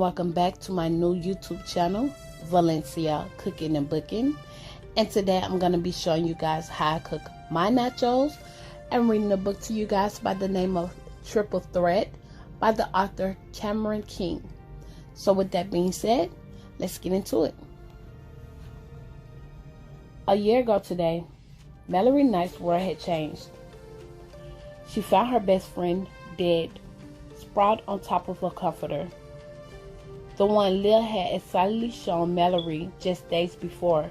welcome back to my new YouTube channel, Valencia Cooking and Booking. And today I'm going to be showing you guys how I cook my nachos and reading a book to you guys by the name of Triple Threat by the author Camryn King. So with that being said, let's get into it. A year ago today, Mallory Knight's world had changed. She found her best friend dead, sprawled on top of a comforter. The one Lil had excitedly shown Mallory just days before.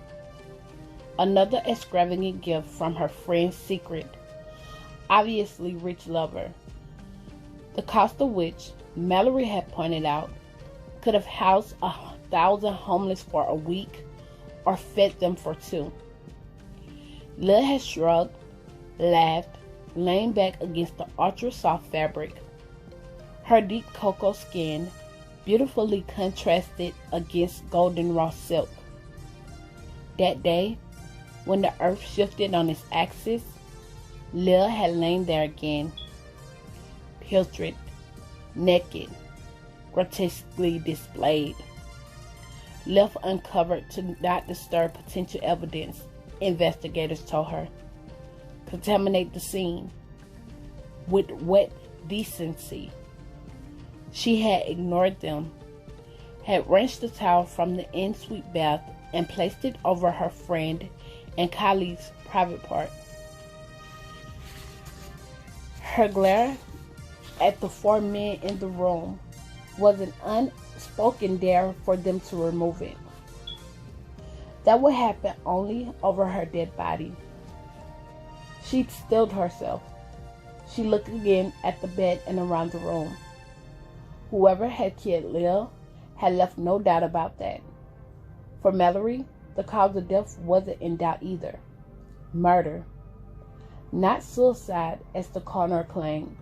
Another extravagant gift from her friend's secret, obviously rich lover. The cost of which, Mallory had pointed out, could have housed 1,000 homeless for a week or fed them for 2. Lil had shrugged, laughed, leaned back against the ultra-soft fabric. Her deep cocoa skin beautifully contrasted against golden raw silk. That day, when the earth shifted on its axis, Lil had lain there again, putrid, naked, grotesquely displayed, left uncovered to not disturb potential evidence, investigators told her. Contaminate the scene with wet decency. She had ignored them, had wrenched the towel from the en-suite bath and placed it over her friend and colleague's private part. Her glare at the 4 men in the room was an unspoken dare for them to remove it. That would happen only over her dead body. She'd stilled herself. She looked again at the bed and around the room. Whoever had killed Lil had left no doubt about that. For Mallory, the cause of death wasn't in doubt either. Murder. Not suicide, as the coroner claimed,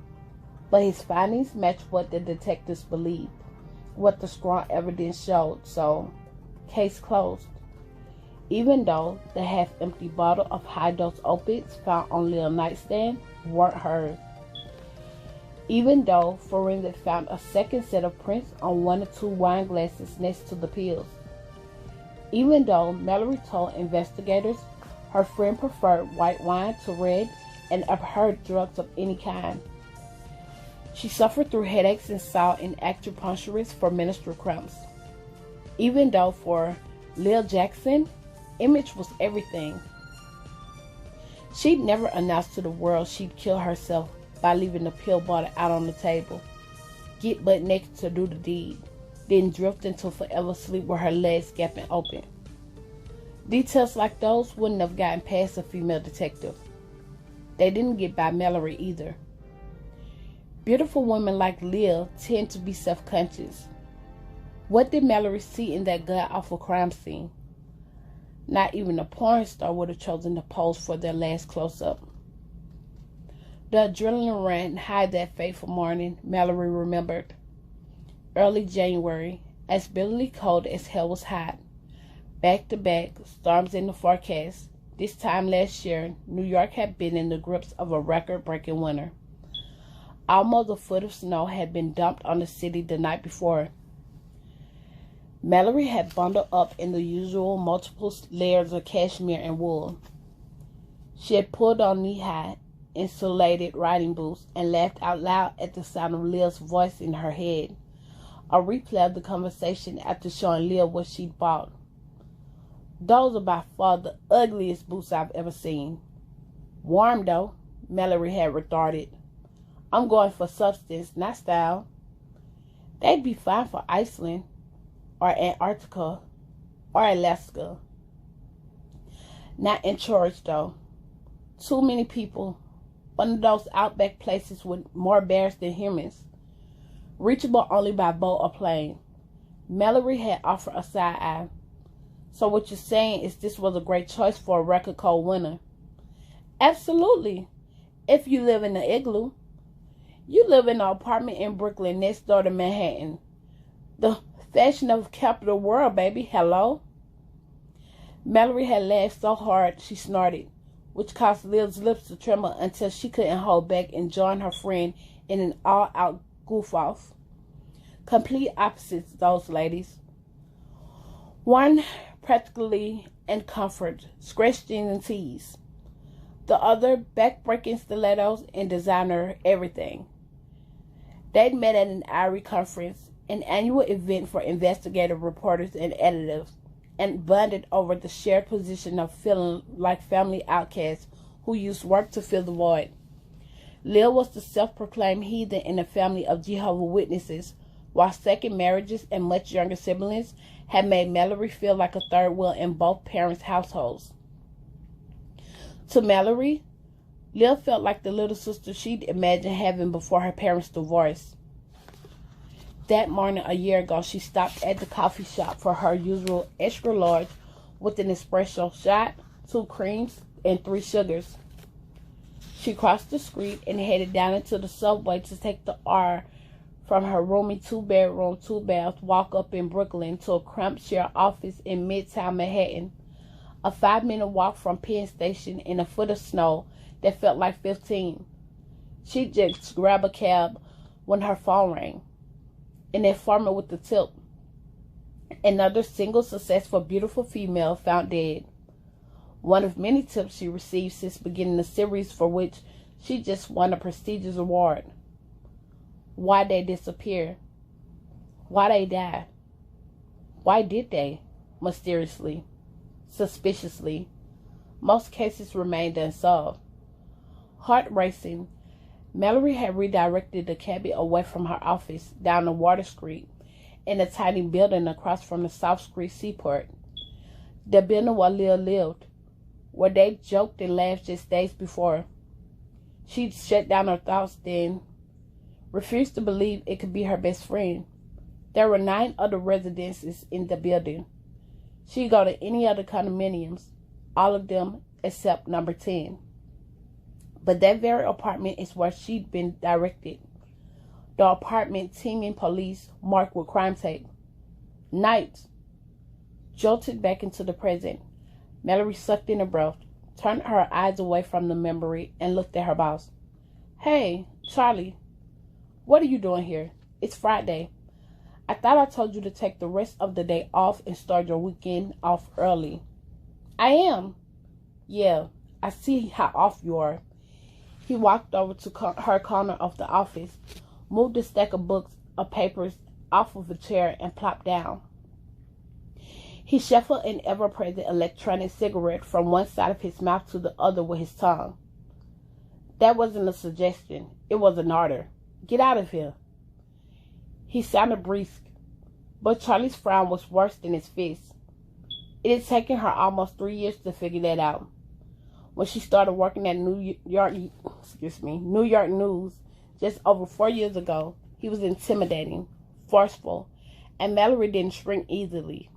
but his findings matched what the detectives believed, what the strong evidence showed, so case closed. Even though the half-empty bottle of high-dose opiates found on Lil's nightstand weren't hers. Even though forensics found a second set of prints on 1 or 2 wine glasses next to the pills. Even though Mallory told investigators her friend preferred white wine to red and abhorred drugs of any kind. She suffered through headaches and saw an acupuncturist for menstrual cramps. Even though for Lil Jackson, image was everything. She'd never announced to the world she'd kill herself by leaving the pill bottle out on the table, get butt naked to do the deed, then drift into forever sleep with her legs gaping open. Details like those wouldn't have gotten past a female detective. They didn't get by Mallory either. Beautiful women like Lil tend to be self-conscious. What did Mallory see in that god-awful crime scene? Not even a porn star would have chosen to pose for their last close-up. The adrenaline ran high that fateful morning, Mallory remembered. Early January, as bitterly cold as hell was hot. Back-to-back storms in the forecast. This time last year, New York had been in the grips of a record-breaking winter. Almost a foot of snow had been dumped on the city the night before. Mallory had bundled up in the usual multiple layers of cashmere and wool. She had pulled on knee-high, insulated riding boots and laughed out loud at the sound of Lil's voice in her head, a replay of the conversation after showing Lil what she'd bought. Those are by far the ugliest boots I've ever seen. Warm though, Mallory had retorted. I'm going for substance, not style. They'd be fine for Iceland, or Antarctica, or Alaska. Not in church though. Too many people. One of those outback places with more bears than humans. Reachable only by boat or plane. Mallory had offered a side eye. So what you're saying is this was a great choice for a record cold winter. Absolutely. If you live in an igloo. You live in an apartment in Brooklyn next door to Manhattan. The fashionable capital world, baby. Hello? Mallory had laughed so hard she snorted, which caused Lil's lips to tremble until she couldn't hold back and join her friend in an all-out goof-off. Complete opposites, those ladies. One practically in comfort, scratched jeans and tees. The other back-breaking stilettos and designer everything. They'd met at an IRI conference, an annual event for investigative reporters and editors, and bonded over the shared position of feeling like family outcasts who used work to fill the void. Lil was the self-proclaimed heathen in a family of Jehovah's Witnesses, while second marriages and much younger siblings had made Mallory feel like a third wheel in both parents' households. To Mallory, Lil felt like the little sister she'd imagined having before her parents' divorce. That morning a year ago, she stopped at the coffee shop for her usual extra large with an espresso shot, 2 creams, and 3 sugars. She crossed the street and headed down into the subway to take the R from her roomy 2-bedroom, 2-bath walk-up in Brooklyn to a cramped share office in Midtown Manhattan, a 5-minute walk from Penn Station in a foot of snow that felt like 15. She just grabbed a cab when her phone rang. An informant with the tip. Another single, successful, beautiful female found dead. One of many tips she received since beginning the series, for which she just won a prestigious award. Why they disappear? Why they die? Why did they? Mysteriously. Suspiciously. Most cases remained unsolved. Heart racing, Mallory had redirected the cabby away from her office down the Water Street in a tiny building across from the South Street Seaport. The building where Lil lived, where they joked and laughed just days before. She'd shut down her thoughts then, refused to believe it could be her best friend. There were 9 other residences in the building. She'd go to any other condominiums, all of them except number 10. But that very apartment is where she'd been directed. The apartment teeming police marked with crime tape. Night. Jolted back into the present, Mallory sucked in a breath, turned her eyes away from the memory, and looked at her boss. Hey, Charlie. What are you doing here? It's Friday. I thought I told you to take the rest of the day off and start your weekend off early. I am. Yeah, I see how off you are. He walked over to her corner of the office, moved a stack of books or papers off of a chair, and plopped down. He shuffled an ever-present electronic cigarette from one side of his mouth to the other with his tongue. That wasn't a suggestion. It was an order. Get out of here. He sounded brisk, but Charlie's frown was worse than his fist. It had taken her almost 3 years to figure that out. When she started working at New York News just over 4 years ago, he was intimidating, forceful, and Mallory didn't shrink easily.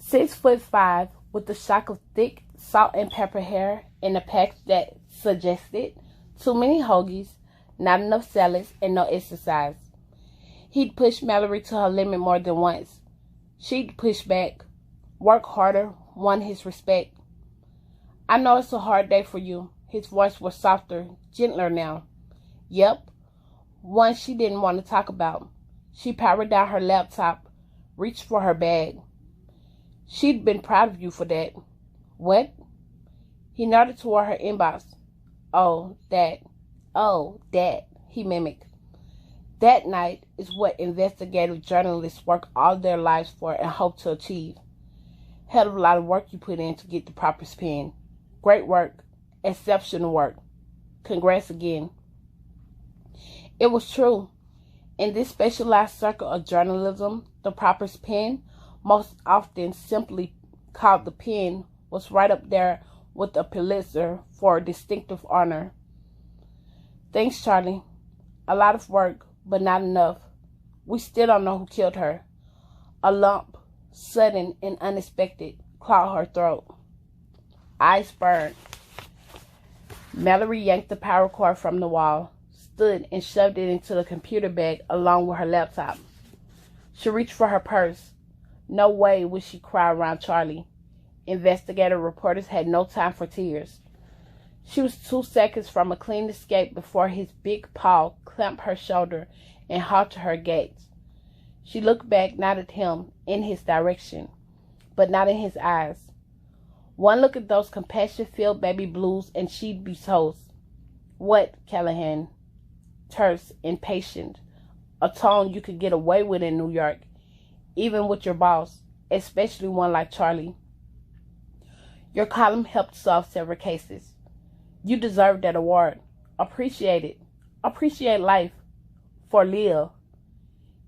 6'5", with the shock of thick salt and pepper hair and a patch that suggested too many hoagies, not enough salads, and no exercise. He'd pushed Mallory to her limit more than once. She'd push back, work harder, won his respect. I know it's a hard day for you. His voice was softer, gentler now. Yep, one she didn't want to talk about. She powered down her laptop, reached for her bag. She'd been proud of you for that. What? He nodded toward her inbox. Oh, that, he mimicked. That night is what investigative journalists work all their lives for and hope to achieve. Hell of a lot of work you put in to get the proper spin. Great work. Exceptional work. Congrats again. It was true. In this specialized circle of journalism, the proper spin, most often simply called the pen, was right up there with a Pulitzer for a distinctive honor. Thanks, Charlie. A lot of work, but not enough. We still don't know who killed her. A lump, sudden and unexpected, clawed her throat. Eyes burned. Mallory yanked the power cord from the wall, stood and shoved it into the computer bag along with her laptop. She reached for her purse. No way would she cry around Charlie. Investigative reporters had no time for tears. She was 2 seconds from a clean escape before his big paw clamped her shoulder and halted her gaze. She looked back, not at him, in his direction, but not in his eyes. One look at those compassion-filled baby blues and she'd be toast. What, Callahan? Terse, impatient. A tone you could get away with in New York, even with your boss, especially one like Charlie. Your column helped solve several cases. You deserve that award. Appreciate it. Appreciate life. For live.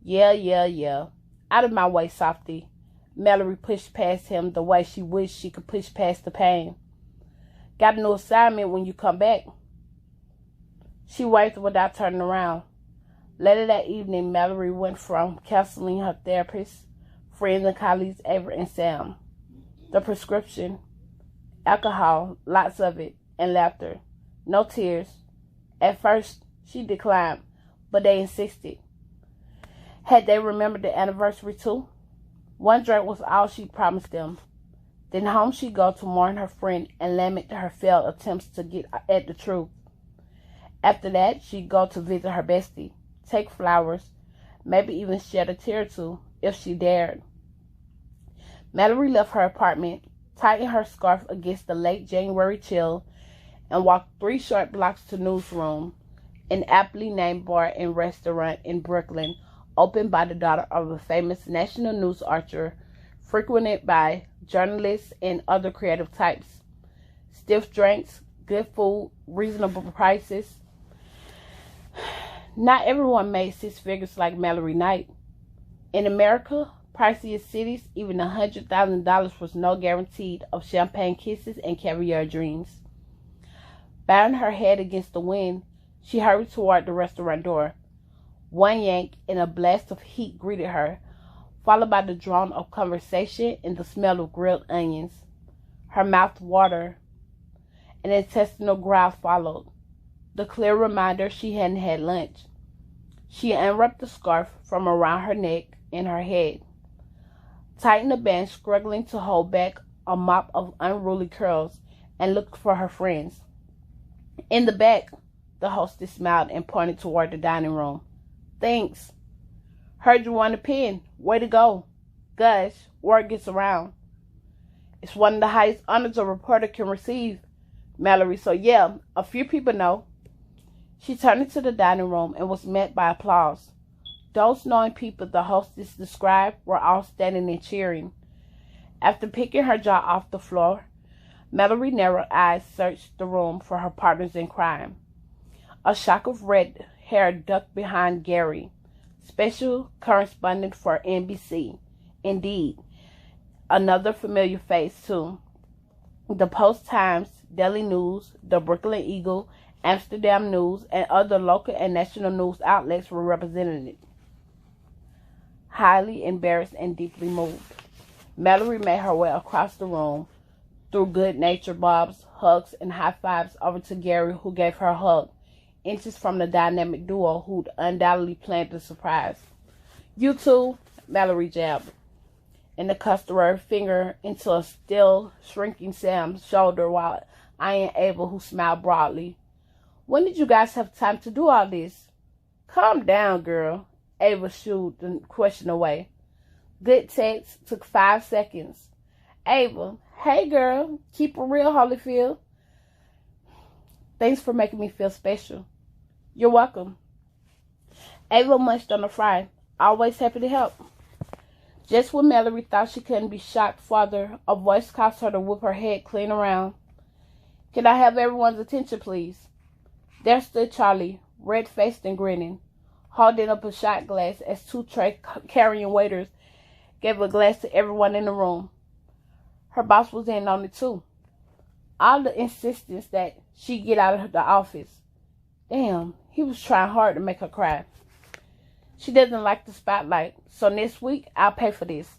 Yeah. Out of my way, softy. Mallory pushed past him the way she wished she could push past the pain. Got a new assignment when you come back. She waved without turning around. Later that evening, Mallory went from counseling her therapist, friends and colleagues Avery and Sam. The prescription, alcohol, lots of it, and laughter. No tears. At first, she declined, but they insisted. Had they remembered the anniversary too? One drink was all she promised them. Then home she'd go to mourn her friend and lament her failed attempts to get at the truth. After that, she'd go to visit her bestie, take flowers, maybe even shed a tear or two, if she dared. Mallory left her apartment, tightened her scarf against the late January chill, and walked 3 short blocks to Newsroom, an aptly named bar and restaurant in Brooklyn, opened by the daughter of a famous national news archer, frequented by journalists and other creative types. Stiff drinks, good food, reasonable prices. Not everyone made 6 figures like Mallory Knight. In America, priciest cities, even $100,000 was no guarantee of champagne kisses and caviar dreams. Bowing her head against the wind, she hurried toward the restaurant door. One yank and a blast of heat greeted her, followed by the drone of conversation and the smell of grilled onions. Her mouth watered. An intestinal growl followed, the clear reminder she hadn't had lunch. She unwrapped the scarf from around her neck and her head, tightened the band, struggling to hold back a mop of unruly curls, and looked for her friends. In the back, the hostess smiled and pointed toward the dining room. Thanks. Heard you won a pin. Way to go. Gosh, word gets around. It's one of the highest honors a reporter can receive, Mallory, so yeah, a few people know. She turned into the dining room and was met by applause. Those knowing people the hostess described were all standing and cheering. After picking her jaw off the floor, Mallory narrowed eyes searched the room for her partners in crime. A shock of red hair ducked behind Gary, special correspondent for NBC. Indeed, another familiar face too. The Post-Times, Daily News, the Brooklyn Eagle, Amsterdam News, and other local and national news outlets were represented. Highly embarrassed and deeply moved, Mallory made her way across the room, through good-natured bobs, hugs, and high fives over to Gary, who gave her a hug, inches from the dynamic duo who'd undoubtedly planned the surprise. You too, Mallory jabbed, and the customer finger into a still shrinking Sam's shoulder while eyeing Abel, who smiled broadly. When did you guys have time to do all this? Calm down, girl. Ava shooed the question away. Good text took 5 seconds. Ava, hey girl, keep it real, Holyfield. Thanks for making me feel special. You're welcome. Ava munched on the fry. Always happy to help. Just when Mallory thought she couldn't be shocked farther, a voice caused her to whip her head clean around. Can I have everyone's attention, please? There stood Charlie, red-faced and grinning, holding up a shot glass as 2 tray-carrying waiters gave a glass to everyone in the room. Her boss was in on it too. All the insistence that she get out of the office. Damn, he was trying hard to make her cry. She doesn't like the spotlight, so next week I'll pay for this.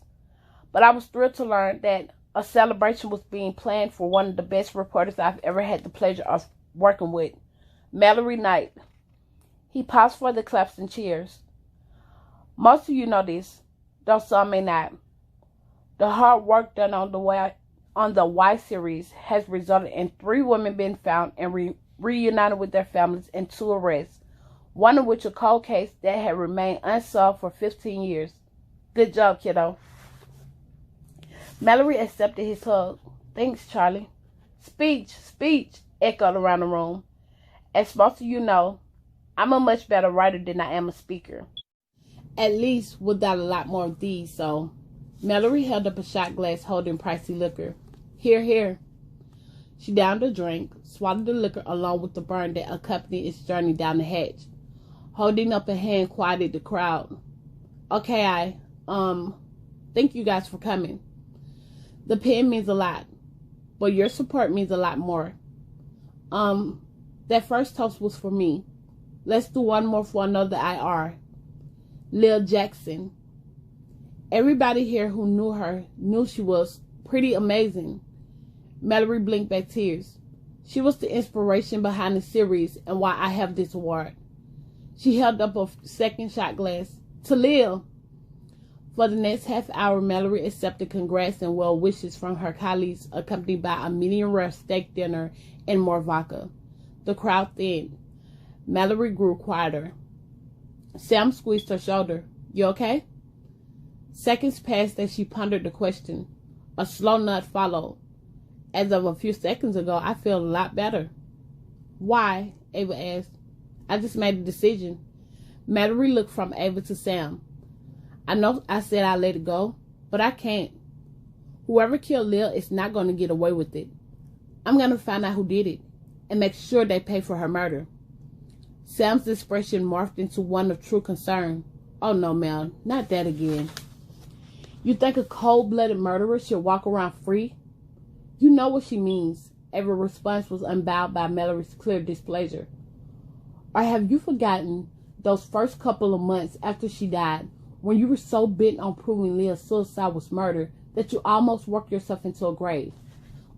But I was thrilled to learn that a celebration was being planned for one of the best reporters I've ever had the pleasure of working with, Mallory Knight. He paused for the claps and cheers. Most of you know this, though some may not. The hard work done on the Y series has resulted in 3 women being found and reunited with their families and 2 arrests, one of which a cold case that had remained unsolved for 15 years. Good job, kiddo. Mallory accepted his hug. Thanks, Charlie. Speech, echoed around the room. As most of you know, I'm a much better writer than I am a speaker. At least without a lot more of these, so. Mallory held up a shot glass holding pricey liquor. Here. She downed a drink, swallowed the liquor along with the burn that accompanied its journey down the hatch. Holding up a hand quieted the crowd. Okay, thank you guys for coming. The pen means a lot, but your support means a lot more. That first toast was for me. Let's do one more for another IR. Lil Jackson. Everybody here who knew her knew she was pretty amazing. Mallory blinked back tears. She was the inspiration behind the series and why I have this award. She held up a second shot glass. To Lil. For the next half hour, Mallory accepted congrats and well wishes from her colleagues, accompanied by a medium-rare steak dinner and more vodka. The crowd thinned. Mallory grew quieter. Sam squeezed her shoulder. You okay? Seconds passed as she pondered the question. A slow nod followed. As of a few seconds ago, I feel a lot better. Why? Ava asked. I just made a decision. Mallory looked from Ava to Sam. I know I said I'd let it go, but I can't. Whoever killed Lil is not going to get away with it. I'm going to find out who did it and make sure they pay for her murder. Sam's expression morphed into one of true concern. Oh no, Mel, not that again. You think a cold-blooded murderer should walk around free? You know what she means. Ava's response was unbowed by Mallory's clear displeasure. Or have you forgotten those first couple of months after she died, when you were so bent on proving Leah's suicide was murder that you almost worked yourself into a grave?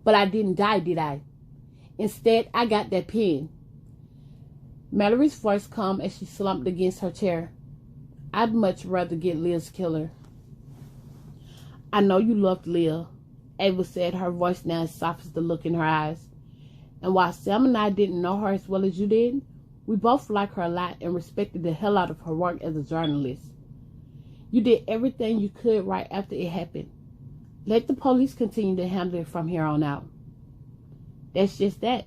But I didn't die, did I? Instead, I got that pen. Mallory's voice calmed as she slumped against her chair. I'd much rather get Leah's killer. I know you loved Leah, Ava said, her voice now as soft as the look in her eyes. And while Sam and I didn't know her as well as you did, we both liked her a lot and respected the hell out of her work as a journalist. You did everything you could right after it happened. Let the police continue to handle it from here on out. That's just that.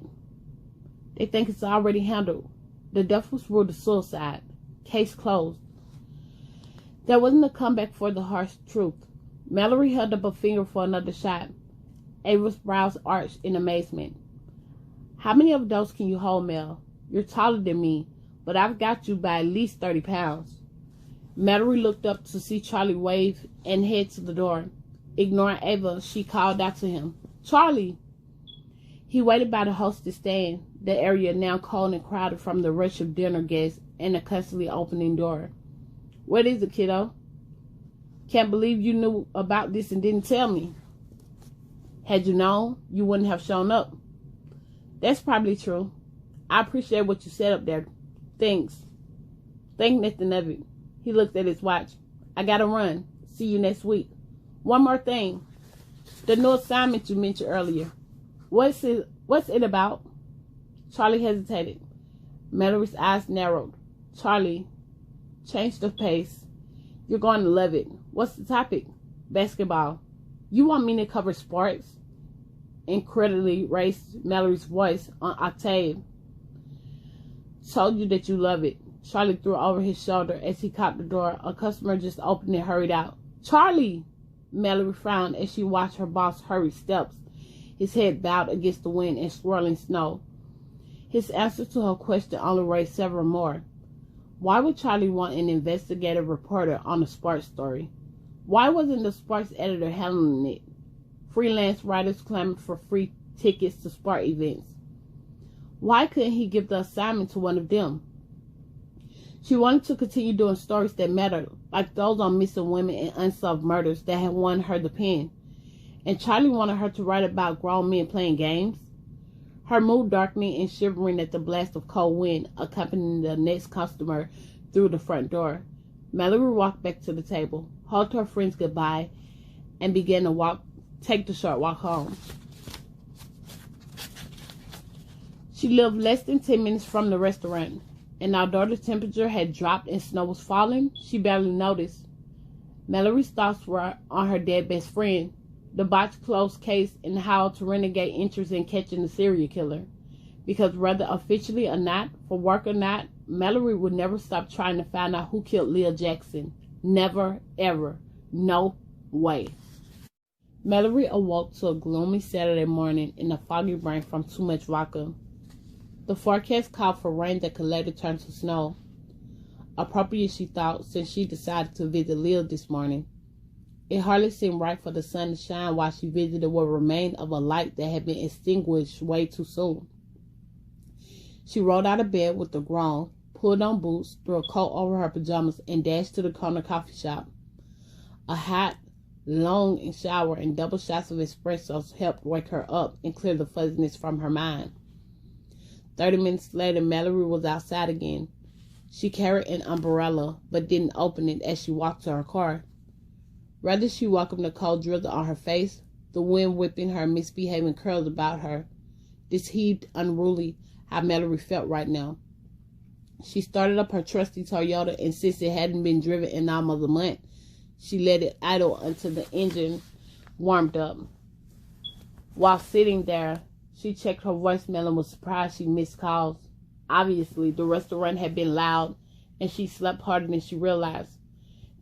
They think it's already handled. The death was ruled a suicide. Case closed. There wasn't a comeback for the harsh truth. Mallory held up a finger for another shot. Ava's brows arched in amazement. How many of those can you hold, Mel? You're taller than me, but I've got you by at least 30 pounds. Mallory looked up to see Charlie wave and head to the door. Ignoring Ava, she called out to him. Charlie! He waited by the hostess stand, the area now cold and crowded from the rush of dinner guests and the constantly opening door. What is it, kiddo? Can't believe you knew about this and didn't tell me. Had you known, you wouldn't have shown up. That's probably true. I appreciate what you said up there. Thanks. Think nothing of it. He looked at his watch. I gotta run. See you next week. One more thing. The new assignment you mentioned earlier. What's it about? Charlie hesitated. Mallory's eyes narrowed. Charlie, change the pace. You're going to love it. What's the topic? Basketball. You want me to cover sports? Incredibly raised Mallory's voice on octave. Told you that you love it. Charlie threw over his shoulder as he caught the door. A customer just opened and hurried out. Charlie! Mallory frowned as she watched her boss hurry steps, his head bowed against the wind and swirling snow. His answer to her question only raised several more. Why would Charlie want an investigative reporter on a sports story? Why wasn't the sports editor handling it? Freelance writers clamored for free tickets to sport events. Why couldn't he give the assignment to one of them? She wanted to continue doing stories that mattered, like those on missing women and unsolved murders that had won her the pen. And Charlie wanted her to write about grown men playing games. Her mood darkening and shivering at the blast of cold wind accompanying the next customer through the front door. Mallory walked back to the table, hugged her friends goodbye, and began to take the short walk home. She lived less than 10 minutes from the restaurant, and although the temperature had dropped and snow was falling, she barely noticed. Mallory's thoughts were on her dead best friend, the botched closed case, and how to renegade interest in catching the serial killer. Because whether officially or not, for work or not, Mallory would never stop trying to find out who killed Leah Jackson. Never, ever. No way. Mallory awoke to a gloomy Saturday morning in a foggy brain from too much vodka. The forecast called for rain that could later turn to snow. Appropriate, she thought, since she decided to visit Leah this morning. It hardly seemed right for the sun to shine while she visited what remained of a light that had been extinguished way too soon. She rolled out of bed with a groan, pulled on boots, threw a coat over her pajamas, and dashed to the corner coffee shop. A hot, long shower and double shots of espressos helped wake her up and clear the fuzziness from her mind. 30 minutes later, Mallory was outside again. She carried an umbrella, but didn't open it as she walked to her car. Rather, she welcomed the cold drizzle on her face, the wind whipping her misbehaving curls about her. This heaved unruly how Mallory felt right now. She started up her trusty Toyota, and since it hadn't been driven in almost a month, she let it idle until the engine warmed up. While sitting there, she checked her voicemail and was surprised she missed calls. Obviously, the restaurant had been loud, and she slept harder than she realized.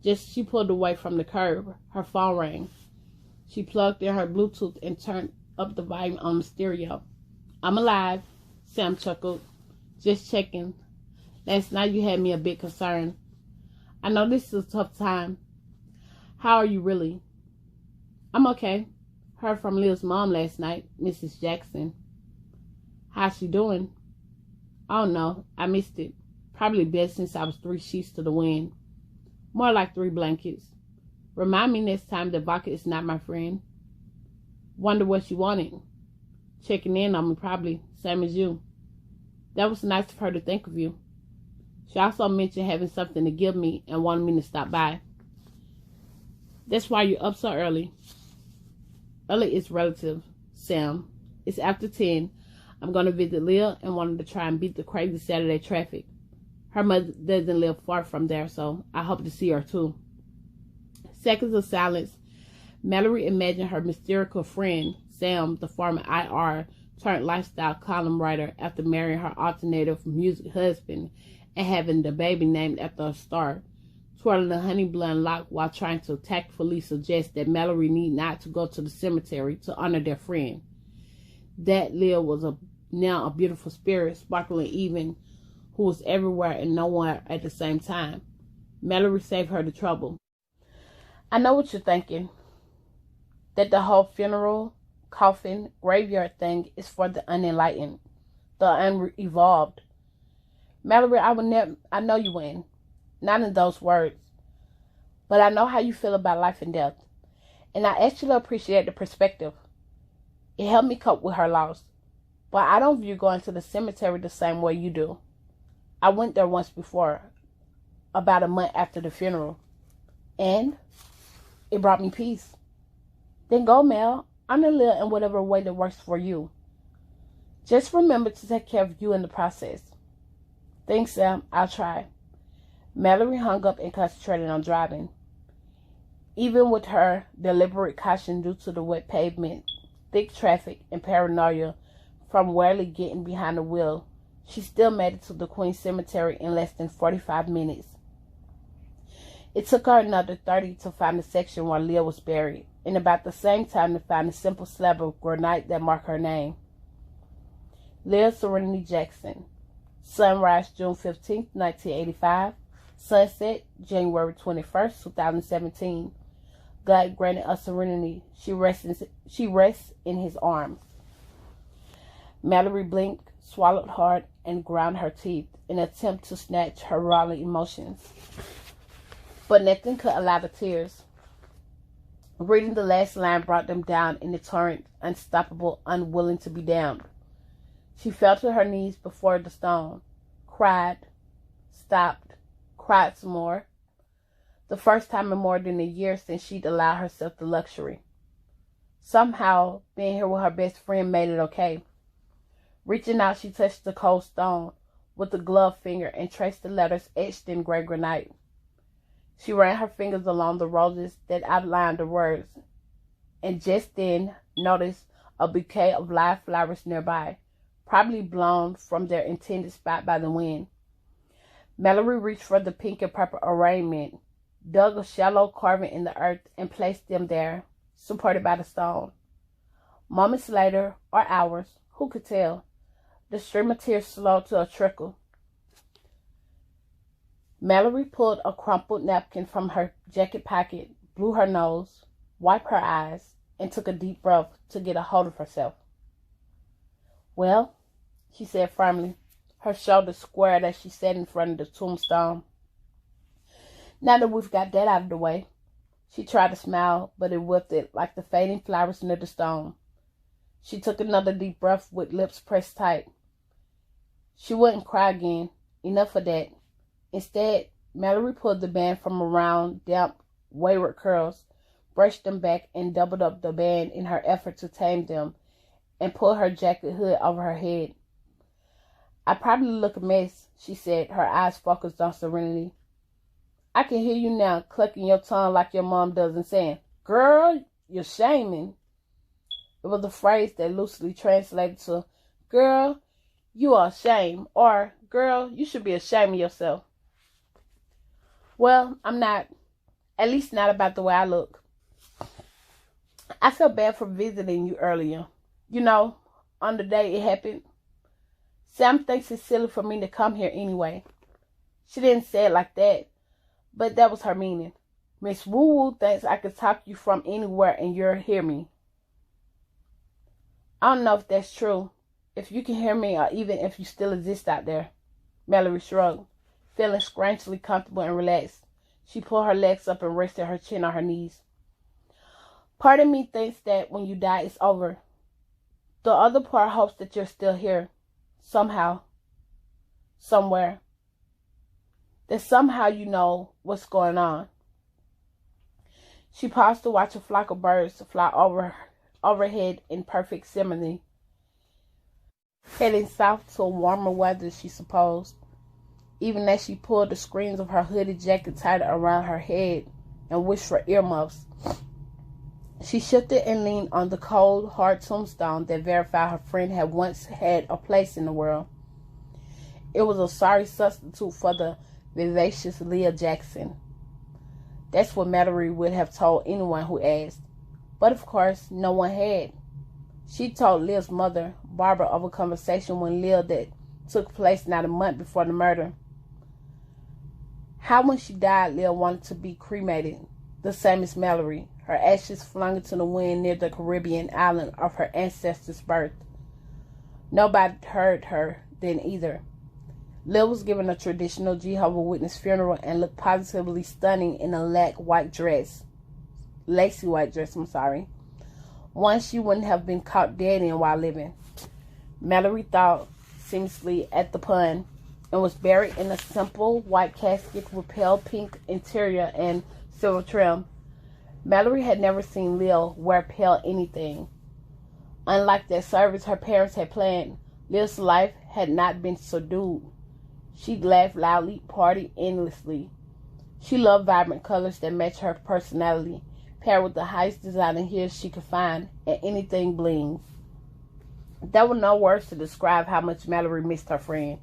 Just as she pulled away from the curb, her phone rang. She plugged in her Bluetooth and turned up the volume on the stereo. "I'm alive," Sam chuckled. "Just checking. Last night you had me a bit concerned. I know this is a tough time. How are you really?" "I'm okay. Heard from Leah's mom last night, Mrs. Jackson." "How's she doing?" "Oh no, I missed it. Probably best since I was 3 sheets to the wind. More like 3 blankets. Remind me next time that vodka is not my friend." "Wonder what she wanted." "Checking in on me probably, same as you." "That was nice of her to think of you." She also mentioned having something to give me and wanted me to stop by. "That's why you're up so early." "Early is relative, Sam. It's after 10. I'm going to visit Leah and wanted to try and beat the crazy Saturday traffic. Her mother doesn't live far from there, so I hope to see her too." Seconds of silence. Mallory imagined her mysterious friend, Sam, the former IR turned lifestyle column writer after marrying her alternative music husband and having the baby named after a star, twirling a honey blonde lock while trying to tactfully suggest that Mallory need not to go to the cemetery to honor their friend. That Leah was now a beautiful spirit, sparkling even, who was everywhere and nowhere at the same time. Mallory saved her the trouble. "I know what you're thinking. That the whole funeral, coffin, graveyard thing is for the unenlightened, the unevolved. Mallory, I know you wouldn't. Not in those words. But I know how you feel about life and death. And I actually appreciate the perspective. It helped me cope with her loss. But I don't view going to the cemetery the same way you do. I went there once before, about a month after the funeral. And it brought me peace. Then go, Mel. Honor Leah in whatever way that works for you. Just remember to take care of you in the process." "Thanks, Sam. I'll try." Mallory hung up and concentrated on driving. Even with her deliberate caution due to the wet pavement, thick traffic, and paranoia from rarely getting behind the wheel, she still made it to the Queen Cemetery in less than 45 minutes. It took her another 30 to find the section where Leah was buried, and about the same time to find a simple slab of granite that marked her name. Leah Serenity Jackson. Sunrise, June 15, 1985. Sunset, January 21st, 2017. God granted us serenity. She rests in his arms. Mallory blinked, swallowed hard, and ground her teeth in an attempt to snatch her rolling emotions. But nothing could allow the tears. Reading the last line brought them down in the torrent, unstoppable, unwilling to be damned. She fell to her knees before the stone, cried, stopped, cried some more. The first time in more than a year since she'd allowed herself the luxury. Somehow, being here with her best friend made it okay. Reaching out, she touched the cold stone with a gloved finger and traced the letters etched in gray granite. She ran her fingers along the roses that outlined the words, and just then noticed a bouquet of live flowers nearby, probably blown from their intended spot by the wind. Mallory reached for the pink and purple arrangement, dug a shallow carving in the earth, and placed them there, supported by the stone. Moments later, or hours, who could tell, the stream of tears slowed to a trickle. Mallory pulled a crumpled napkin from her jacket pocket, blew her nose, wiped her eyes, and took a deep breath to get a hold of herself. "Well," she said firmly, her shoulders squared as she sat in front of the tombstone. "Now that we've got that out of the way." She tried to smile, but it wilted like the fading flowers near the stone. She took another deep breath with lips pressed tight. She wouldn't cry again. Enough of that. Instead, Mallory pulled the band from around damp, wayward curls, brushed them back, and doubled up the band in her effort to tame them, and pulled her jacket hood over her head. "I probably look a mess," she said, her eyes focused on serenity. "I can hear you now, clucking your tongue like your mom does and saying, 'Girl, you're shaming.'" It was a phrase that loosely translated to, "Girl, you are ashamed," or "Girl, you should be ashamed of yourself." "Well, I'm not. At least not about the way I look. I felt bad for visiting you earlier. You know, on the day it happened. Sam thinks it's silly for me to come here anyway." She didn't say it like that, but that was her meaning. "Miss Woo Woo thinks I could talk you from anywhere and you'll hear me." "I don't know if that's true, if you can hear me or even if you still exist out there." Mallory shrugged, feeling strangely comfortable and relaxed. She pulled her legs up and rested her chin on her knees. "Part of me thinks that when you die, it's over. The other part hopes that you're still here. Somehow. Somewhere. That somehow you know what's going on." She paused to watch a flock of birds fly overhead in perfect symphony, heading south to warmer weather, she supposed, even as she pulled the screens of her hooded jacket tighter around her head and wished for earmuffs. She shifted and leaned on the cold, hard tombstone that verified her friend had once had a place in the world. It was a sorry substitute for the vivacious Leah Jackson. That's what Mallory would have told anyone who asked. But of course, no one had. She told Leah's mother, Barbara, of a conversation when Leah that took place not a month before the murder. How when she died, Leah wanted to be cremated, the same as Mallory, her ashes flung into the wind near the Caribbean island of her ancestors' birth. Nobody heard her then either. Leah was given a traditional Jehovah's Witness funeral and looked positively stunning in a lacy white dress. One she wouldn't have been caught dead in while living. Mallory thought seamlessly at the pun, and was buried in a simple white casket with pale pink interior and silver trim. Mallory had never seen Leah wear pale anything. Unlike that service her parents had planned, Leah's life had not been subdued. She laughed loudly, partied endlessly. She loved vibrant colors that matched her personality, paired with the highest designer heels she could find, and anything bling. There were no words to describe how much Mallory missed her friend.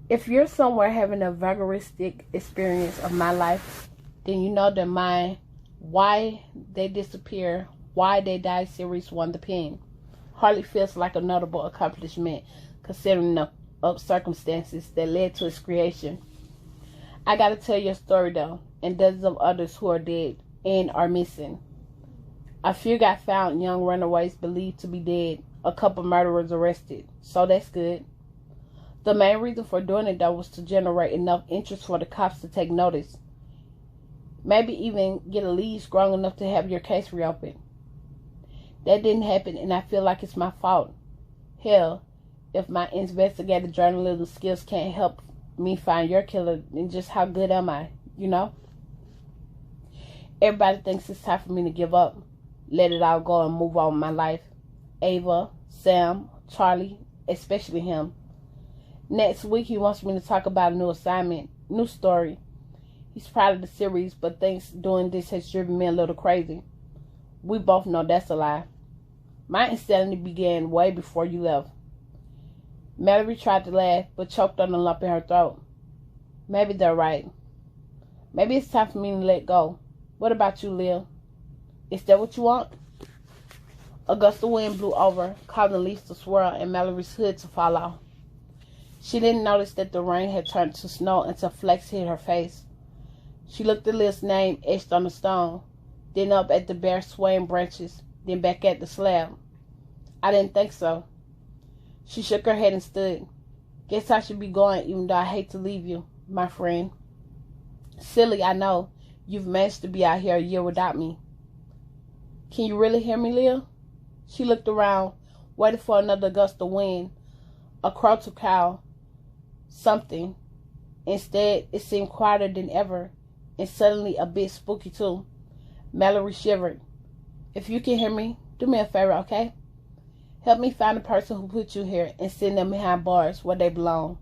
If you're somewhere having a voyeuristic experience of my life, then you know that my Why They Disappear, Why They Die series won the pen. Hardly feels like a notable accomplishment considering the circumstances that led to its creation. I gotta tell your story though, and dozens of others who are dead and are missing. A few got found, young runaways believed to be dead, a couple murderers arrested, so that's good. The main reason for doing it though was to generate enough interest for the cops to take notice. Maybe even get a lead strong enough to have your case reopened. That didn't happen, and I feel like it's my fault. Hell, if my investigative journalism skills can't help me find your killer, then just how good am I, you know? Everybody thinks it's time for me to give up, let it all go and move on with my life. Ava, Sam, Charlie, especially him. Next week he wants me to talk about a new assignment, new story. He's proud of the series, but thinks doing this has driven me a little crazy. We both know that's a lie. My insanity began way before you left. Mallory tried to laugh, but choked on a lump in her throat. Maybe they're right. Maybe it's time for me to let go. What about you, Lil? Is that what you want? A gust of wind blew over, causing the leaves to swirl and Mallory's hood to fall off. She didn't notice that the rain had turned to snow until flakes hit her face. She looked at Lil's name etched on the stone, then up at the bare swaying branches, then back at the slab. I didn't think so. She shook her head and stood. Guess I should be going, even though I hate to leave you, my friend. Silly, I know. You've managed to be out here a year without me. Can you really hear me, Lil? She looked around, waited for another gust of wind, a crow to cow, something. Instead, it seemed quieter than ever, and suddenly a bit spooky too. Mallory shivered. If you can hear me, do me a favor, okay? Help me find the person who put you here and send them behind bars where they belong.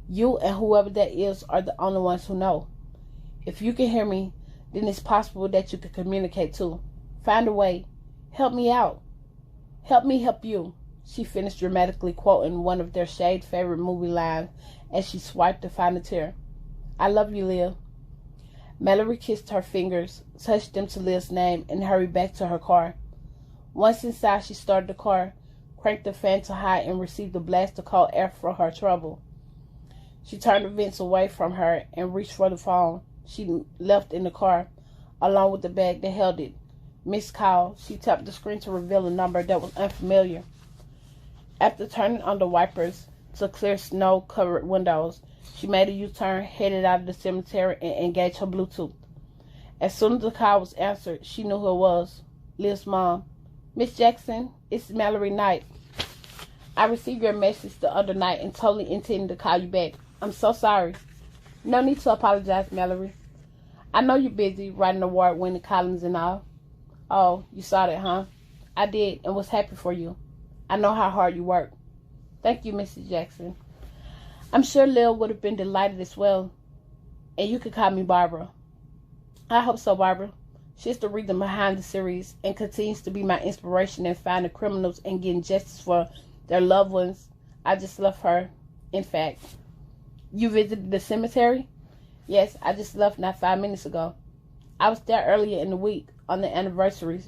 You and whoever that is are the only ones who know. If you can hear me, then it's possible that you can communicate too. Find a way. Help me out. Help me help you. She finished dramatically quoting one of their shade favorite movie lines as she swiped to find a tear. I love you, Lil. Mallory kissed her fingers, touched them to Lil's name, and hurried back to her car. Once inside, she started the car, cranked the fan to high, and received a blast of cold air for her trouble. She turned the vents away from her and reached for the phone she left in the car, along with the bag that held it. Missed call. She tapped the screen to reveal a number that was unfamiliar. After turning on the wipers to clear snow-covered windows, she made a U-turn, headed out of the cemetery, and engaged her Bluetooth. As soon as the call was answered, she knew who it was. Lil's mom. Miss Jackson, it's Mallory Knight. I received your message the other night and totally intended to call you back. I'm so sorry. No need to apologize, Mallory. I know you're busy writing award-winning columns and all. Oh, you saw that, huh? I did, and was happy for you. I know how hard you work. Thank you, Mrs. Jackson. I'm sure Lil would have been delighted as well. And you could call me Barbara. I hope so, Barbara. She's the reason behind the series and continues to be my inspiration in finding criminals and getting justice for their loved ones. I just love her. In fact, you visited the cemetery? Yes, I just left not 5 minutes ago. I was there earlier in the week on the anniversary,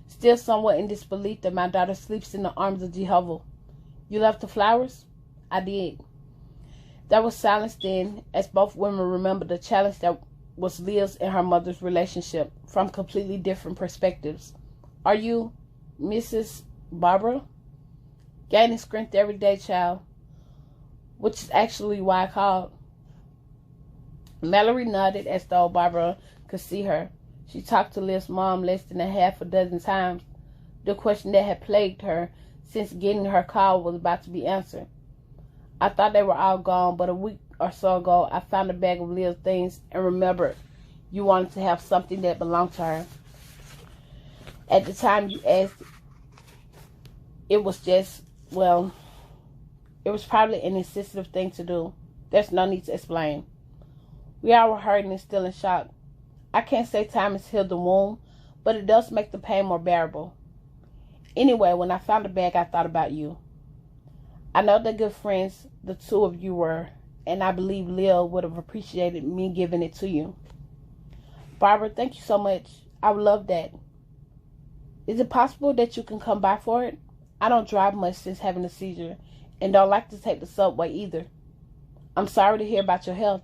still somewhat in disbelief that my daughter sleeps in the arms of Jehovah. You left the flowers? I did. There was silence then, as both women remembered the challenge that was Lil's and her mother's relationship from completely different perspectives. Are you Mrs. Barbara? Gaining strength every day, child. Which is actually why I called. Mallory nodded as though Barbara could see her. She talked to Lil's mom less than a half a dozen times. The question that had plagued her since getting her call was about to be answered. I thought they were all gone, but a week or so ago, I found a bag of Lil's things and remembered you wanted to have something that belonged to her. At the time you asked, it was just, well, it was probably an insensitive thing to do. There's no need to explain. We all were hurting and still in shock. I can't say time has healed the wound, but it does make the pain more bearable. Anyway, when I found the bag, I thought about you. I know that good friends the two of you were, and I believe Lil would have appreciated me giving it to you. Barbara, thank you so much. I would love that. Is it possible that you can come by for it? I don't drive much since having a seizure, and don't like to take the subway either. I'm sorry to hear about your health.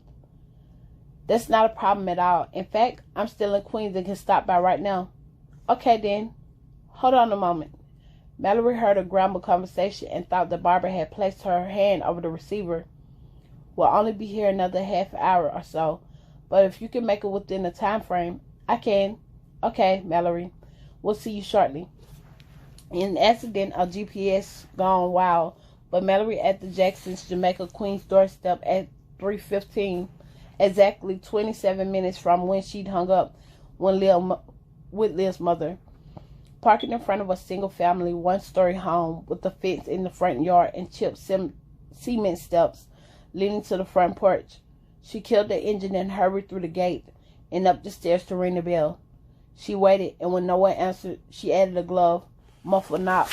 That's not a problem at all. In fact, I'm still in Queens and can stop by right now. Okay then. Hold on a moment. Mallory heard a grumbled conversation and thought that Barbara had placed her hand over the receiver. We'll only be here another half hour or so, but if you can make it within the time frame, I can. Okay, Mallory. We'll see you shortly. In an accident, a GPS gone wild, but Mallory at the Jacksons Jamaica Queens doorstep at 3:15, exactly 27 minutes from when she'd hung up with Lil's mother. Parking in front of a single-family, one-story home with a fence in the front yard and chipped cement steps leading to the front porch. She killed the engine and hurried through the gate and up the stairs to ring the bell. She waited, and when no one answered, she added a glove, muffled knock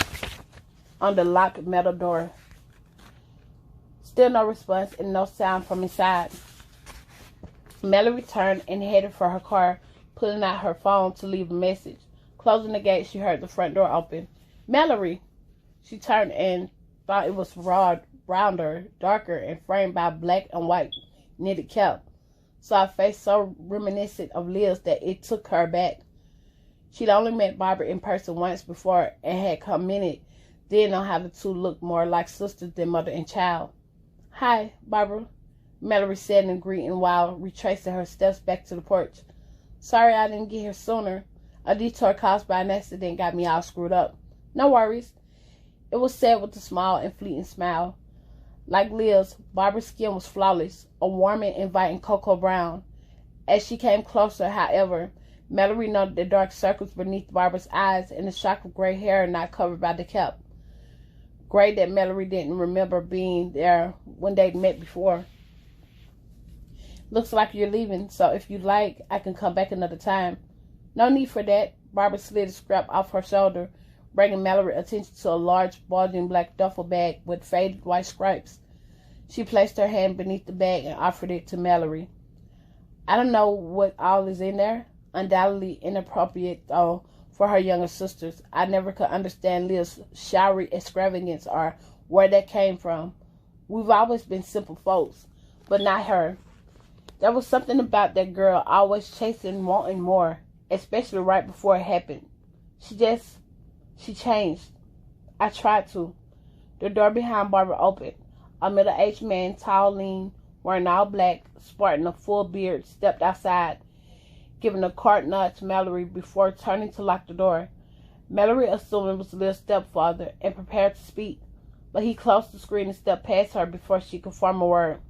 on the locked metal door. Still no response and no sound from inside. Mallory turned and headed for her car, pulling out her phone to leave a message. Closing the gate, she heard the front door open. "Mallory!" She turned and thought it was rounder, darker, and framed by a black and white knitted cap. Saw a face so reminiscent of Leah's that it took her back. She'd only met Barbara in person once before and had commented then on how the two looked more like sisters than mother and child. "Hi, Barbara," Mallory said in greeting while retracing her steps back to the porch. "Sorry I didn't get here sooner. A detour caused by an accident got me all screwed up." "No worries." It was said with a small and fleeting smile. Like Leah's, Barbara's skin was flawless, a warm and inviting cocoa brown. As she came closer, however, Mallory noted the dark circles beneath Barbara's eyes and the shock of gray hair not covered by the cap. Gray that Mallory didn't remember being there when they'd met before. "Looks like you're leaving, so if you'd like, I can come back another time." "No need for that." Barbara slid a scrap off her shoulder, bringing Mallory attention to a large, bulging black duffel bag with faded white stripes. She placed her hand beneath the bag and offered it to Mallory. "I don't know what all is in there. Undoubtedly inappropriate, though, for her younger sisters. I never could understand Leah's showery extravagance or where that came from. We've always been simple folks, but not her. There was something about that girl always chasing, wanting more, especially right before it happened. She changed. I tried to." The door behind Barbara opened. A middle-aged man, tall, lean, wearing all black, sporting a full beard, stepped outside, giving a curt nod to Mallory before turning to lock the door. Mallory assumed it was Leah's stepfather and prepared to speak, but he closed the screen and stepped past her before she could form a word.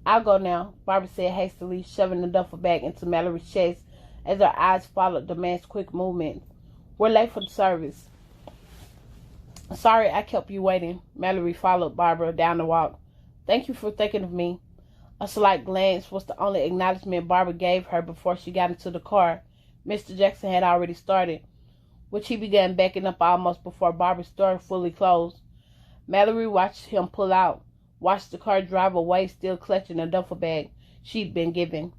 "I'll go now," Barbara said hastily, shoving the duffel bag into Mallory's chest as her eyes followed the man's quick movements. "We're late for the service." "Sorry I kept you waiting." Mallory followed Barbara down the walk. "Thank you for thinking of me." A slight glance was the only acknowledgement Barbara gave her before she got into the car. Mr. Jackson had already started, which he began backing up almost before Barbara's door fully closed. Mallory watched him pull out, watched the car drive away, still clutching the duffel bag she'd been given.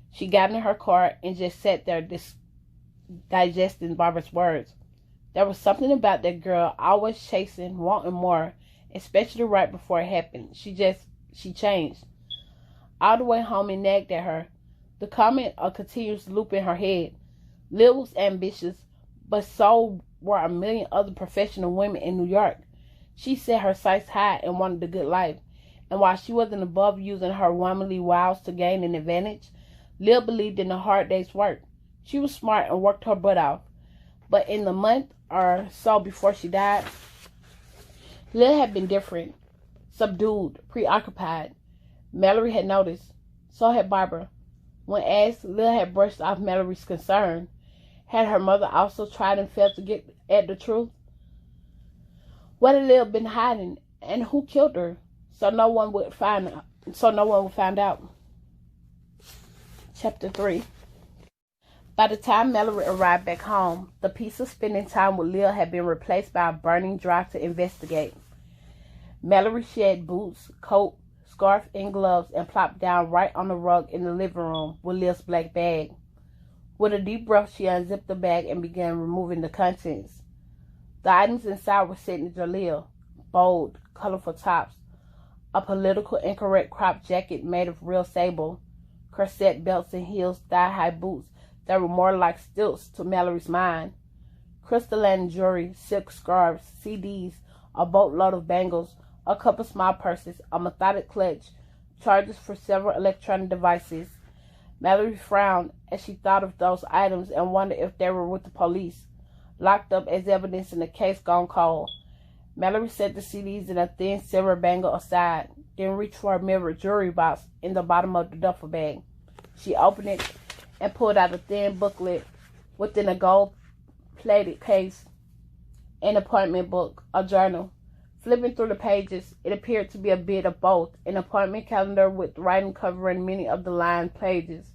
She got in her car and just sat there digesting Barbara's words. There was something about that girl, always chasing, wanting more, especially right before it happened. She changed. All the way home he nagged at her. The comment a continuous loop in her head. Lil was ambitious, but so were a million other professional women in New York. She set her sights high and wanted the good life. And while she wasn't above using her womanly wiles to gain an advantage, Lil believed in a hard day's work. She was smart and worked her butt off. But in the month or so before she died, Lil had been different, subdued, preoccupied. Mallory had noticed. So had Barbara. When asked, Lil had brushed off Mallory's concern. Had her mother also tried and failed to get at the truth? What had Lil been hiding, and who killed her? So no one would find out. Chapter 3. By the time Mallory arrived back home, the peace of spending time with Lil had been replaced by a burning drive to investigate. Mallory shed boots, coat, scarf, and gloves and plopped down right on the rug in the living room with Lil's black bag. With a deep breath, she unzipped the bag and began removing the contents. The items inside were signature Lil: bold, colorful tops, a political incorrect crop jacket made of real sable, corset belts and heels, thigh-high boots that were more like stilts to Mallory's mind, crystalline jewelry, silk scarves, CDs, a boatload of bangles, a couple small purses, a methodic clutch, chargers for several electronic devices. Mallory frowned as she thought of those items and wondered if they were with the police, locked up as evidence in a case gone cold. Mallory set the CDs in a thin silver bangle aside, then reached for a mirrored jewelry box in the bottom of the duffel bag. She opened it and pulled out a thin booklet within a gold-plated case, an appointment book, a journal, Flipping through the pages, it appeared to be a bit of both, an appointment calendar with writing covering many of the lined pages.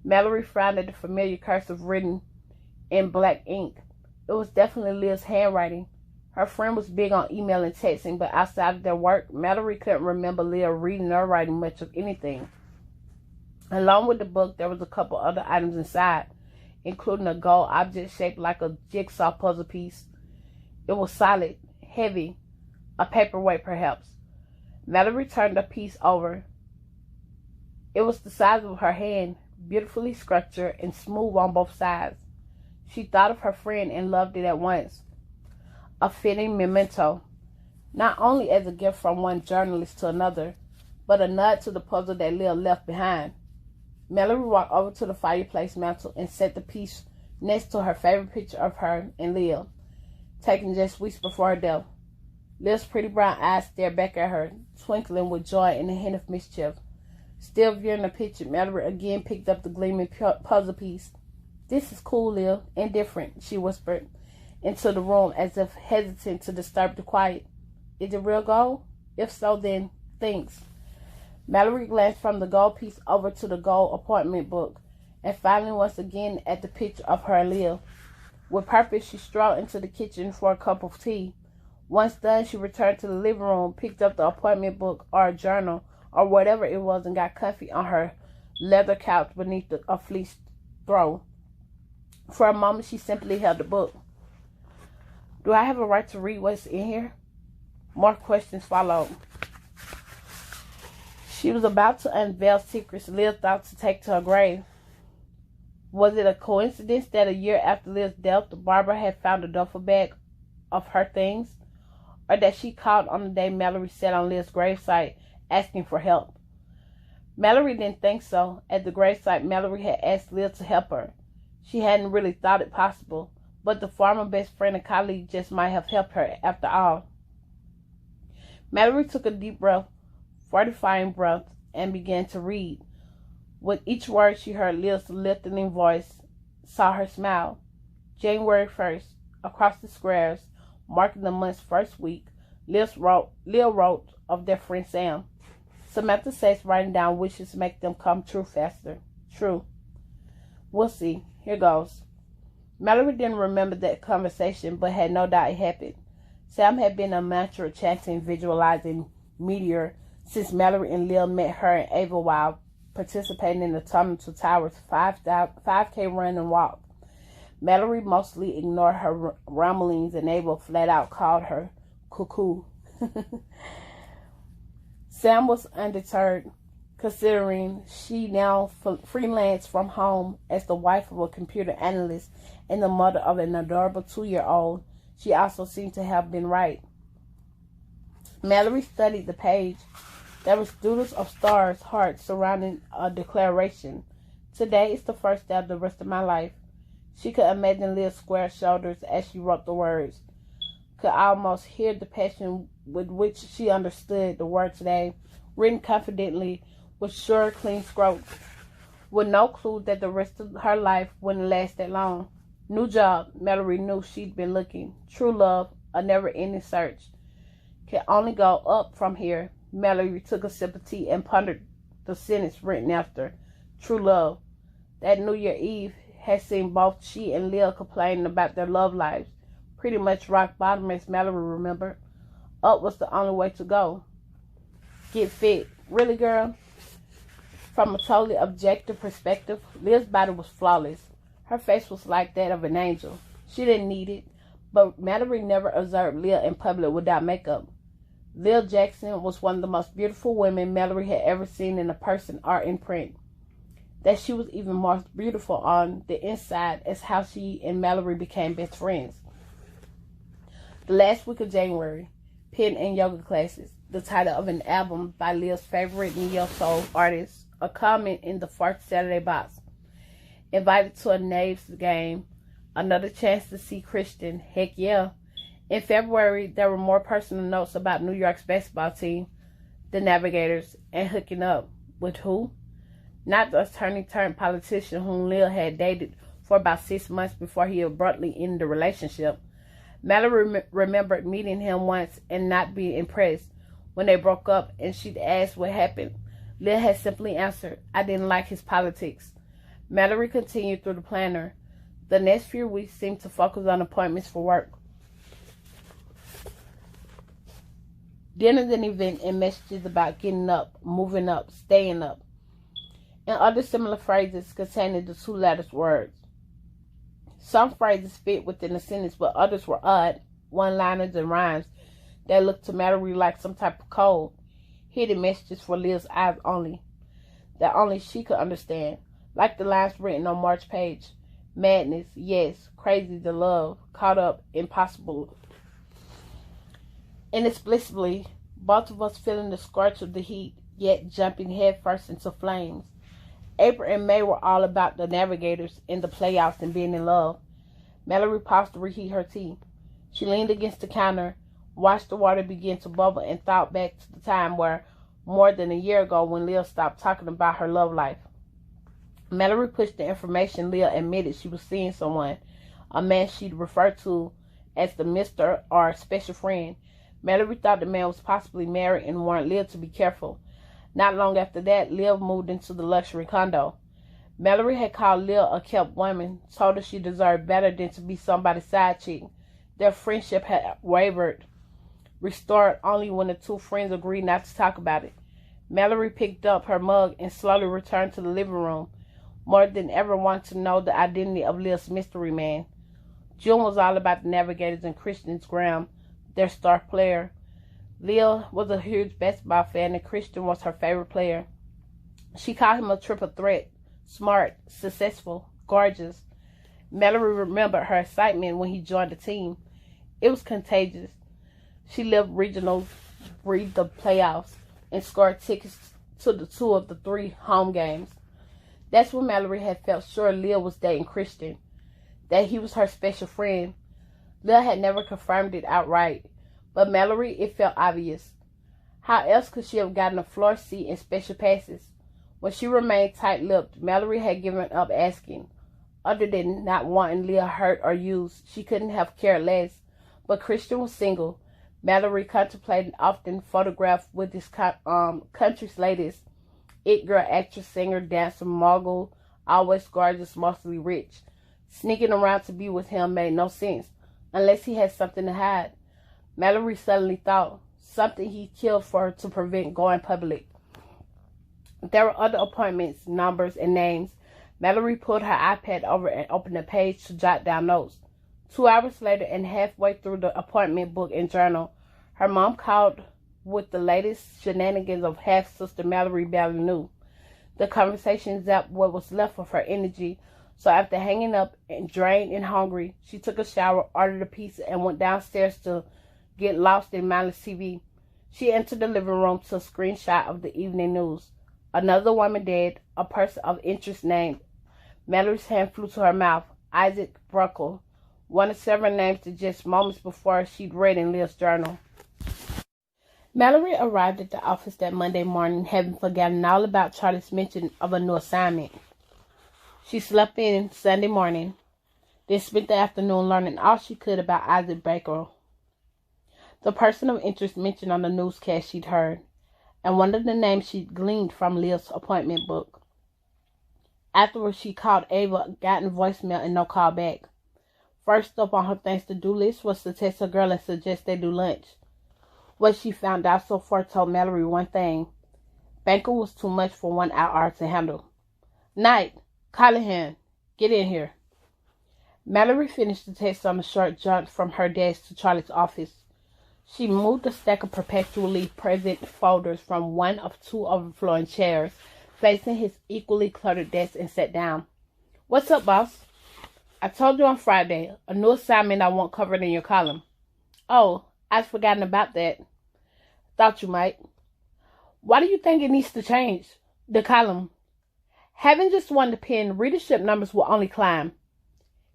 Mallory frowned at the familiar cursive written in black ink. It was definitely Leah's handwriting. Her friend was big on email and texting, but outside of their work, Mallory couldn't remember Leah reading or writing much of anything. Along with the book, there was a couple other items inside, including a gold object shaped like a jigsaw puzzle piece. It was solid, heavy, a paperweight perhaps. Mallory turned the piece over. It was the size of her hand, beautifully sculptured and smooth on both sides. She thought of her friend and loved it at once. A fitting memento, not only as a gift from one journalist to another, but a nod to the puzzle that Leah left behind. Mallory walked over to the fireplace mantel and set the piece next to her favorite picture of her and Leah, taken just weeks before her death. Leah's pretty brown eyes stared back at her, twinkling with joy and a hint of mischief. Still viewing the picture, Mallory again picked up the gleaming puzzle piece. "This is cool, Leah, and different," she whispered into the room as if hesitant to disturb the quiet. "Is it real gold? If so, then thanks." Mallory glanced from the gold piece over to the gold appointment book, and finally once again at the picture of her and Leah. With purpose, she strolled into the kitchen for a cup of tea. Once done, she returned to the living room, picked up the appointment book or a journal or whatever it was, and got comfy on her leather couch beneath a fleece throw. For a moment, she simply held the book. "Do I have a right to read what's in here?" More questions followed. She was about to unveil secrets Leah thought to take to her grave. Was it a coincidence that a year after Leah's death, Barbara had found a duffel bag of her things? Or that she called on the day Mallory sat on Leah's gravesite asking for help? Mallory didn't think so. At the gravesite, Mallory had asked Leah to help her. She hadn't really thought it possible, but the former best friend and colleague just might have helped her after all. Mallory took a deep breath, fortifying breath, and began to read. With each word she heard Leah's lifting voice, saw her smile. January 1st, across the squares, marking the month's first week, Leah wrote of their friend Sam. Samantha says writing down wishes make them come true faster. True. We'll see. Here goes. Mallory didn't remember that conversation, but had no doubt it happened. Sam had been a mantra chanting, visualizing meteor since Mallory and Leah met her in Ava while participating in the Tunnel to Towers 5K run and walk. Mallory mostly ignored her rumblings, and Ava flat out called her cuckoo. Sam was undeterred, considering she now freelanced from home as the wife of a computer analyst and the mother of an adorable 2-year-old. She also seemed to have been right. Mallory studied the page. There was doodles of stars, hearts surrounding a declaration. "Today is the first day of the rest of my life." She could imagine Leah's square shoulders as she wrote the words. Could almost hear the passion with which she understood the word today, written confidently with sure, clean strokes, with no clue that the rest of her life wouldn't last that long. New job, Mallory knew she'd been looking. True love, a never-ending search. Can only go up from here. Mallory took a sip of tea and pondered the sentence written after. True love. That New Year Eve had seen both she and Leah complaining about their love lives. Pretty much rock bottom, as Mallory remembered. Up was the only way to go. Get fit. Really, girl? From a totally objective perspective, Leah's body was flawless. Her face was like that of an angel. She didn't need it, but Mallory never observed Leah in public without makeup. Leah Jackson was one of the most beautiful women Mallory had ever seen in a person or in print. That she was even more beautiful on the inside is how she and Mallory became best friends. The last week of January, Pen and Yoga Classes, the title of an album by Leah's favorite neo-soul artist, a comment in the first Saturday box. Invited to a Naves game, another chance to see Christian, heck yeah. In February, there were more personal notes about New York's baseball team, the Navigators, and hooking up. With who? Not the attorney-turned politician whom Leah had dated for about 6 months before he abruptly ended the relationship. Mallory remembered meeting him once and not being impressed. When they broke up and she'd asked what happened, Leah had simply answered, "I didn't like his politics." Mallory continued through the planner. The next few weeks seemed to focus on appointments for work, dinners and events, and messages about getting up, moving up, staying up, and other similar phrases containing the two letters words. Some phrases fit within a sentence, but others were odd, one-liners and rhymes that looked to Mallory like some type of code, hidden messages for Leah's eyes only, that only she could understand, like the lines written on March's page. Madness, yes. Crazy to love. Caught up, impossible. Inexplicably, both of us feeling the scorch of the heat, yet jumping headfirst into flames. April and May were all about the Navigators in the playoffs and being in love. Mallory paused to reheat her tea. She leaned against the counter, watched the water begin to bubble, and thought back to the time where, more than a year ago, when Leah stopped talking about her love life. Mallory pushed the information. Leah admitted she was seeing someone, a man she'd referred to as the Mr. or special friend. Mallory thought the man was possibly married and warned Leah to be careful. Not long after that, Leah moved into the luxury condo. Mallory had called Leah a kept woman, told her she deserved better than to be somebody's side chick. Their friendship had wavered, restored only when the two friends agreed not to talk about it. Mallory picked up her mug and slowly returned to the living room, more than ever wanted to know the identity of Leah's mystery man. June was all about the Navigators and Christian's Graham, their star player. Leah was a huge basketball fan and Christian was her favorite player. She called him a triple threat, smart, successful, gorgeous. Mallory remembered her excitement when he joined the team. It was contagious. She lived regionals, breathed the playoffs, and scored tickets to the 2 of the 3 home games. That's when Mallory had felt sure Leah was dating Christian, that he was her special friend. Leah had never confirmed it outright, but Mallory, it felt obvious. How else could she have gotten a floor seat and special passes? When she remained tight-lipped, Mallory had given up asking. Other than not wanting Leah hurt or used, she couldn't have cared less. But Christian was single. Mallory contemplated often photographed with his country's latest it girl, actress, singer, dancer, mogul, always gorgeous, mostly rich. Sneaking around to be with him made no sense, unless he had something to hide. Mallory suddenly thought, something he killed for her to prevent going public. There were other appointments, numbers, and names. Mallory pulled her iPad over and opened a page to jot down notes. 2 hours later, and halfway through the appointment book and journal, her mom called with the latest shenanigans of half-sister Mallory barely knew. The conversation zapped what was left of her energy, so after hanging up and drained and hungry, she took a shower, ordered a pizza, and went downstairs to get lost in mindless TV. She entered the living room to a screenshot of the evening news. Another woman dead, a person of interest named. Mallory's hand flew to her mouth. Isaac Bruckle, one of several names that just moments before she'd read in Leah's journal. Mallory arrived at the office that Monday morning, having forgotten all about Charlie's mention of a new assignment. She slept in Sunday morning, then spent the afternoon learning all she could about Isaac Baker, the person of interest mentioned on the newscast she'd heard, and one of the names she'd gleaned from Leah's appointment book. Afterwards, she called Ava, gotten voicemail, and no call back. First up on her things-to-do list was to text a girl and suggest they do lunch. What she found out so far told Mallory one thing. Banker was too much for one hour to handle. Night, Callahan, get in here. Mallory finished the text on a short jaunt from her desk to Charlie's office. She moved a stack of perpetually present folders from one of 2 overflowing chairs, facing his equally cluttered desk, and sat down. What's up, boss? I told you on Friday, a new assignment I want covered in your column. Oh, I'd forgotten about that. Thought you might. Why do you think it needs to change? The column. Having just won the pen, readership numbers will only climb.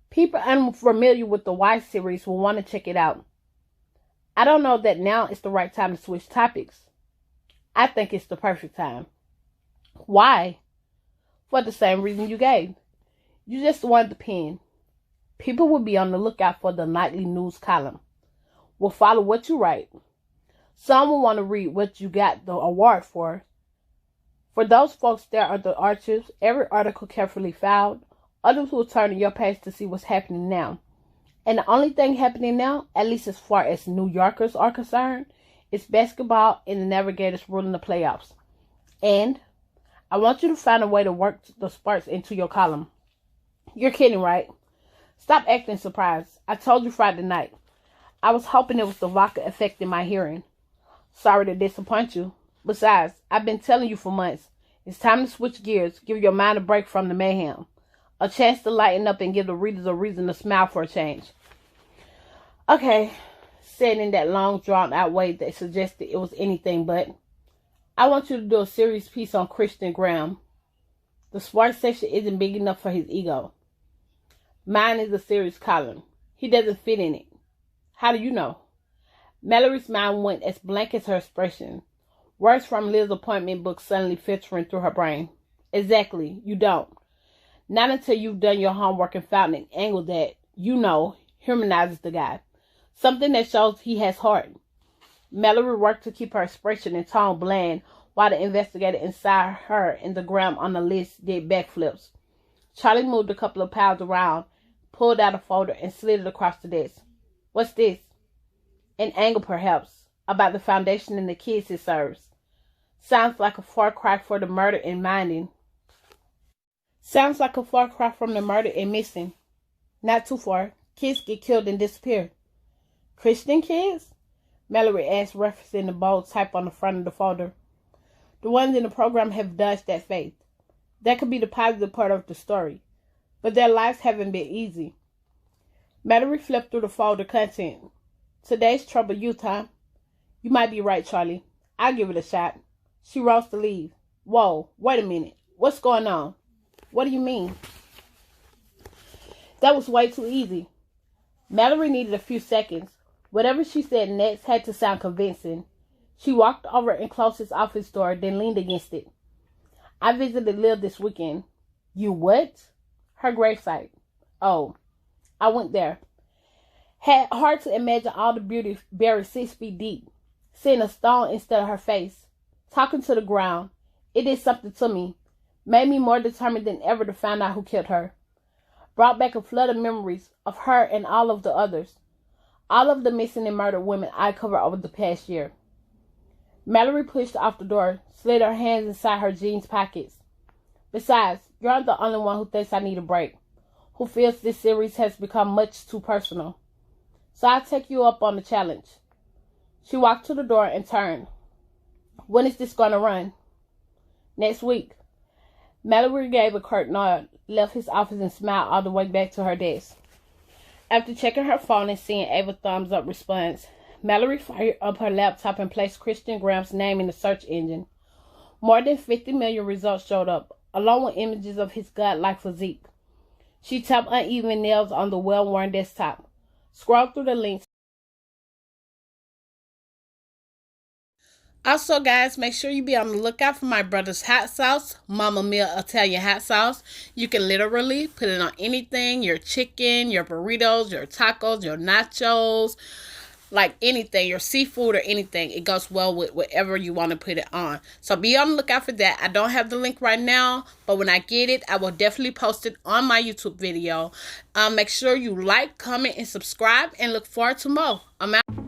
People unfamiliar with the Y series will want to check it out. I don't know that now is the right time to switch topics. I think it's the perfect time. Why? For the same reason you gave. You just won the pen. People will be on the lookout for the nightly news column. Will follow what you write. Some will want to read what you got the award for. For those folks there are the archives, every article carefully filed. Others will turn to your page to see what's happening now. And the only thing happening now, at least as far as New Yorkers are concerned, is basketball and the Navigators ruling the playoffs. And I want you to find a way to work the sports into your column. You're kidding, right? Stop acting surprised. I told you Friday night. I was hoping it was the vodka affecting my hearing. Sorry to disappoint you. Besides, I've been telling you for months. It's time to switch gears. Give your mind a break from the mayhem. A chance to lighten up and give the readers a reason to smile for a change. Okay, said in that long drawn out way that suggested it was anything but. I want you to do a serious piece on Christian Graham. The sports section isn't big enough for his ego. Mine is a serious column. He doesn't fit in it. How do you know? Mallory's mind went as blank as her expression. Words from Liz's appointment book suddenly filtering through her brain. Exactly, you don't. Not until you've done your homework and found an angle that, you know, humanizes the guy. Something that shows he has heart. Mallory worked to keep her expression and tone bland while the investigator inside her and the Graham on the list did backflips. Charlie moved a couple of piles around, pulled out a folder, and slid it across the desk. What's this? An angle, perhaps, about the foundation and the kids it serves. Sounds like a far cry for the murder and minding. Sounds like a far cry from the murder and missing. Not too far. Kids get killed and disappear. Christian kids? Mallory asked, referencing the bold type on the front of the folder. The ones in the program have dodged that fate. That could be the positive part of the story. But their lives haven't been easy. Mallory flipped through the folder content. Today's trouble youth, huh? You might be right, Charlie. I'll give it a shot. She rose to leave. Whoa, wait a minute. What's going on? What do you mean? That was way too easy. Mallory needed a few seconds. Whatever she said next had to sound convincing. She walked over and closed his office door, then leaned against it. I visited Liv this weekend. You what? Her gravesite. Oh, I went there. Had hard to imagine all the beauty buried 6 feet deep. Seeing a stone instead of her face. Talking to the ground. It did something to me. Made me more determined than ever to find out who killed her. Brought back a flood of memories of her and all of the others. All of the missing and murdered women I covered over the past year. Mallory pushed off the door, slid her hands inside her jeans pockets. Besides, you're not the only one who thinks I need a break. Who feels this series has become much too personal. So I'll take you up on the challenge. She walked to the door and turned. When is this going to run? Next week. Mallory gave a curt nod, left his office and smiled all the way back to her desk. After checking her phone and seeing Ava's thumbs up response, Mallory fired up her laptop and placed Christian Graham's name in the search engine. More than 50 million results showed up, along with images of his godlike physique. She tapped uneven nails on the well-worn desktop, scrolled through the links. Also, guys, make sure you be on the lookout for my brother's hot sauce, Mama Mia Italian hot sauce. You can literally put it on anything, your chicken, your burritos, your tacos, your nachos, like anything, your seafood or anything. It goes well with whatever you want to put it on. So be on the lookout for that. I don't have the link right now, but when I get it, I will definitely post it on my YouTube video. Make sure you like, comment, and subscribe, and look forward to more. I'm out.